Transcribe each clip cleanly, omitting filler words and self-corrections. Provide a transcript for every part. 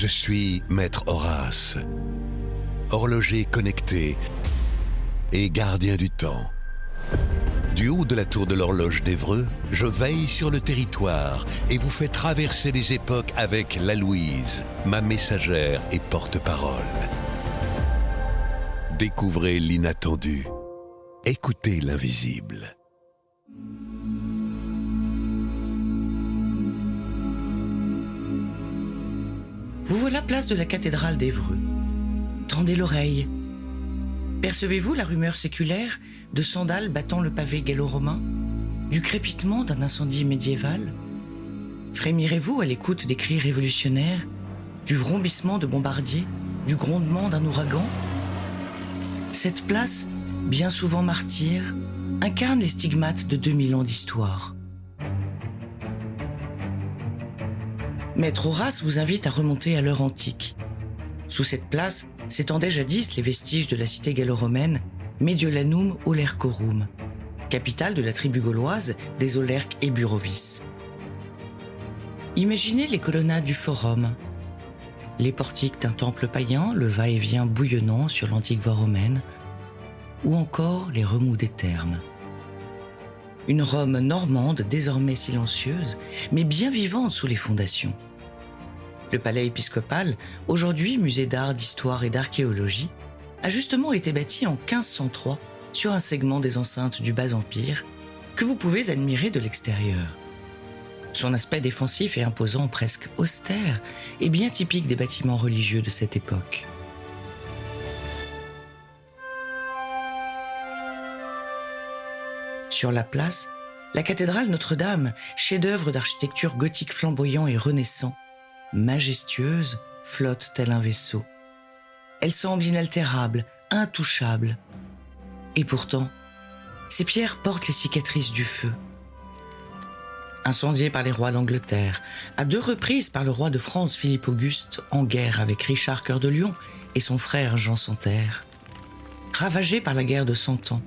Je suis Maître Horace, horloger connecté et gardien du temps. Du haut de la tour de l'horloge d'Évreux, je veille sur le territoire et vous fais traverser les époques avec la Louise, ma messagère et porte-parole. Découvrez l'inattendu. Écoutez l'invisible. Vous voilà place de la cathédrale d'Évreux. Tendez l'oreille. Percevez-vous la rumeur séculaire de sandales battant le pavé gallo-romain, du crépitement d'un incendie médiéval? Frémirez-vous à l'écoute des cris révolutionnaires, du vrombissement de bombardiers, du grondement d'un ouragan? Cette place, bien souvent martyre, incarne les stigmates de 2000 ans d'histoire. Maître Horace vous invite à remonter à l'heure antique. Sous cette place s'étendaient jadis les vestiges de la cité gallo-romaine Mediolanum Olercorum, capitale de la tribu gauloise des Aulerques et Burovis. Imaginez les colonnades du forum, les portiques d'un temple païen, le va-et-vient bouillonnant sur l'antique voie romaine, ou encore les remous des thermes. Une Rome normande désormais silencieuse, mais bien vivante sous les fondations. Le palais épiscopal, aujourd'hui musée d'art, d'histoire et d'archéologie, a justement été bâti en 1503 sur un segment des enceintes du Bas-Empire que vous pouvez admirer de l'extérieur. Son aspect défensif et imposant, presque austère, est bien typique des bâtiments religieux de cette époque. Sur la place, la cathédrale Notre-Dame, chef-d'œuvre d'architecture gothique flamboyant et renaissant, majestueuse, flotte tel un vaisseau. Elle semble inaltérable, intouchable. Et pourtant, ces pierres portent les cicatrices du feu. Incendiée par les rois d'Angleterre, à 2 reprises par le roi de France Philippe Auguste, en guerre avec Richard Cœur de Lion et son frère Jean sans Terre. Ravagée par la guerre de 100 ans,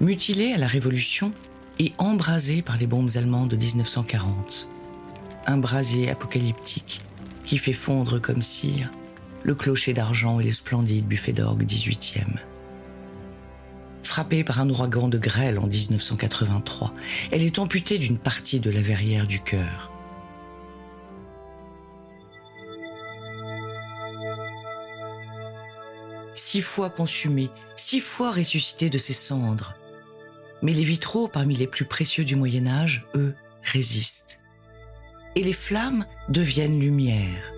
mutilée à la Révolution et embrasée par les bombes allemandes de 1940. Un brasier apocalyptique qui fait fondre comme cire le clocher d'argent et le splendide buffet d'orgue 18e. Frappée par un ouragan de grêle en 1983, elle est amputée d'une partie de la verrière du cœur. Six fois consumée, 6 fois ressuscitée de ses cendres. Mais les vitraux, parmi les plus précieux du Moyen-Âge, eux, résistent. Et les flammes deviennent lumière.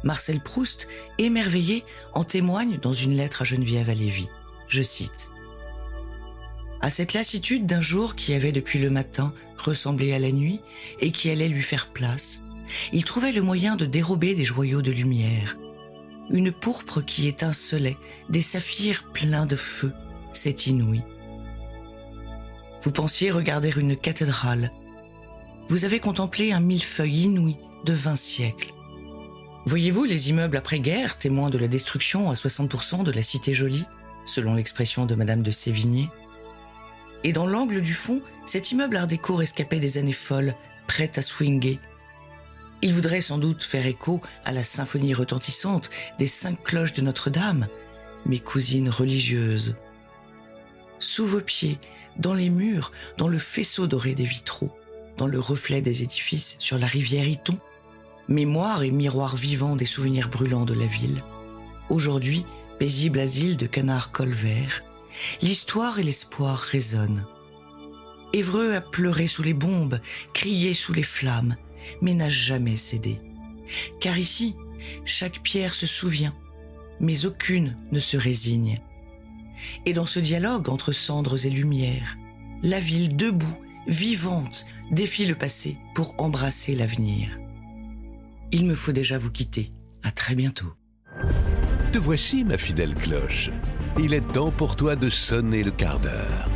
Marcel Proust, émerveillé, en témoigne dans une lettre à Geneviève à Lévy. Je cite : « À cette lassitude d'un jour qui avait depuis le matin ressemblé à la nuit et qui allait lui faire place, il trouvait le moyen de dérober des joyaux de lumière. Une pourpre qui étincelait, des saphirs pleins de feu, c'est inouï. Vous pensiez regarder une cathédrale. Vous avez contemplé un millefeuille inouï de 20 siècles. Voyez-vous les immeubles après-guerre, témoins de la destruction à 60% de la cité jolie, selon l'expression de Madame de Sévigné. Et dans l'angle du fond, cet immeuble art déco rescapé des années folles, prêt à swinguer. Il voudrait sans doute faire écho à la symphonie retentissante des 5 cloches de Notre-Dame, mes cousines religieuses. Sous vos pieds, dans les murs, dans le faisceau doré des vitraux, dans le reflet des édifices sur la rivière Iton, mémoire et miroir vivant des souvenirs brûlants de la ville. Aujourd'hui, paisible asile de canards colverts, l'histoire et l'espoir résonnent. Évreux a pleuré sous les bombes, crié sous les flammes, mais n'a jamais cédé. Car ici, chaque pierre se souvient, mais aucune ne se résigne. Et dans ce dialogue entre cendres et lumière, la ville debout, vivante, défie le passé pour embrasser l'avenir. Il me faut déjà vous quitter. À très bientôt. Te voici, ma fidèle cloche. Il est temps pour toi de sonner le quart d'heure.